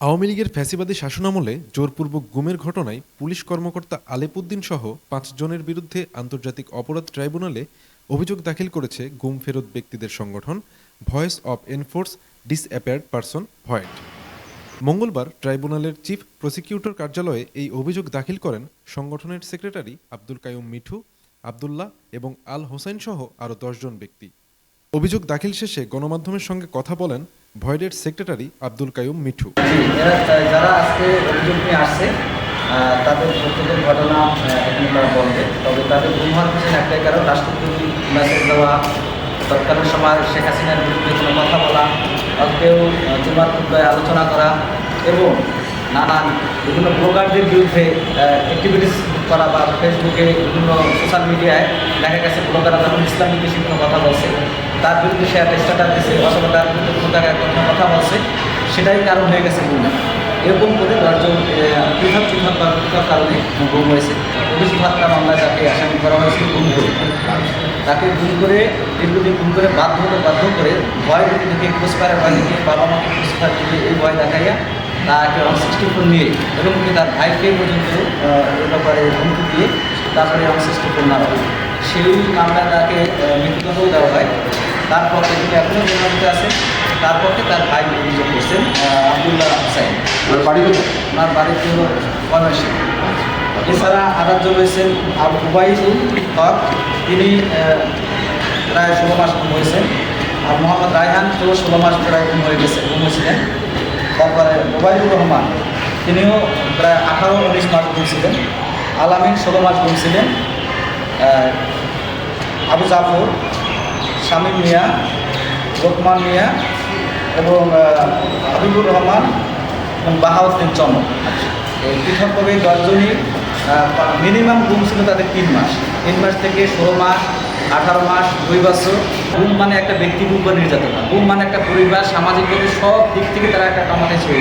আওয়ামী লীগের ফ্যাসিবাদী শাসনামলে জোরপূর্বক গুমের ঘটনায় পুলিশ কর্মকর্তা আলেপ উদ্দিন সহ ৫ জনের বিরুদ্ধে আন্তর্জাতিক অপরাধ ট্রাইব্যুনালে অভিযোগ দাখিল করেছে গুম ফেরত ব্যক্তিদের সংগঠন Voice of Enforced Disappeared Person ভয়েট। মঙ্গলবার ট্রাইব্যুনালের চিফ প্রসিকিউটর কার্যালয়ে এই অভিযোগ দাখিল করেন সংগঠনের সেক্রেটারি আব্দুল কাইয়ুম মিঠু, আব্দুল্লাহ এবং আল হোসেন সহ আরও ১০ জন ব্যক্তি। অভিযোগ দাখিল শেষে গণমাধ্যমের সঙ্গে কথা বলেন ভয়েডের সেক্রেটারি আব্দুল কাইয়ুম মিঠু। যারা আজকে অভিযোগ নিয়ে আসছে তাদের প্রত্যেকের ঘটনা এখানে তারা বলবে, তবে তাদের গুম হওয়ার পিছনে একটাই কারণ, রাষ্ট্রপতি মেসেজ দেওয়া, তৎকালীন সময় শেখ হাসিনার বিরুদ্ধে কোনো কথা বলা, কেউ জুমার খুতবায় আলোচনা করা এবং নানান বিভিন্ন ব্লগারদের বিরুদ্ধে অ্যাক্টিভিটিস করা বা ফেসবুকে বিভিন্ন সোশ্যাল মিডিয়ায় দেখা গেছে ব্লগাররা যখন ইসলামিক বেশি কোনো কথা বলছে তার বিরুদ্ধে সে একটা স্ট্যাটাস দিচ্ছে অথবা তার বিরুদ্ধে কোনো জায়গায় কোনো কথা বলছে, সেটাই কারণ হয়ে গেছে গুম। এরকম করে ১০ জন পৃথক বা পৃথক কারণে গুম হয়েছে। পুলিশ হত্যা মামলায় তাকে আসামি করা হয়েছে গুম করে। তাকে গুম করে দীর্ঘদিন গুম করে বাধ্য করে ভয় দেখে ক্রসফায়ারের ভয় দেখে বাবা মাকে ক্রসফায়ার দিকে এই ভয় দেখাইয়া তাকে 164 নিয়ে এবং তার ভাইকে পর্যন্ত এ ব্যাপারে হুমকি দিয়ে তারপরে 164 না হয় সেই মামলায় তাকে মৃত্যুদণ্ড দেওয়া হয়। তারপর তিনি এখনও জেলহাজতে আছেন। তারপরে তার ভাই অভিযোগ করছেন আব্দুল্লাহ হুসাইন, ওনার বাড়িতে হল ময়মনসিংহ। এছাড়া আরেকজন রয়েছেন উবাইদুল হক, তিনি প্রায় 16 মাস গুম হয়েছেন। আর মোহাম্মদ রায়হান তো 16 মাস প্রায় গুম হয়েছিলেন। তারপরে ওবায়দুর রহমান, তিনিও প্রায় 18-19 মাস গুমছিলেন। আলামিন 16 মাস গুমছিলেন। আবু জাফর, শামীম মিয়া, লোকমান মিয়া এবং হাবিবুর রহমান এবং বাহাউদ্দিন চমক, এই পৃথকভাবে 10 জনই মিনিমাম গুম ছিল তাদের 3 মাস থেকে 16 মাস, 18 মাস, 2 বছর। গুম মানে একটা ব্যক্তির উপর নির্যাতন, গুম মানে একটা পরিবার সামাজিকভাবে সব দিক থেকে তারা একটা কামাতে ছিল।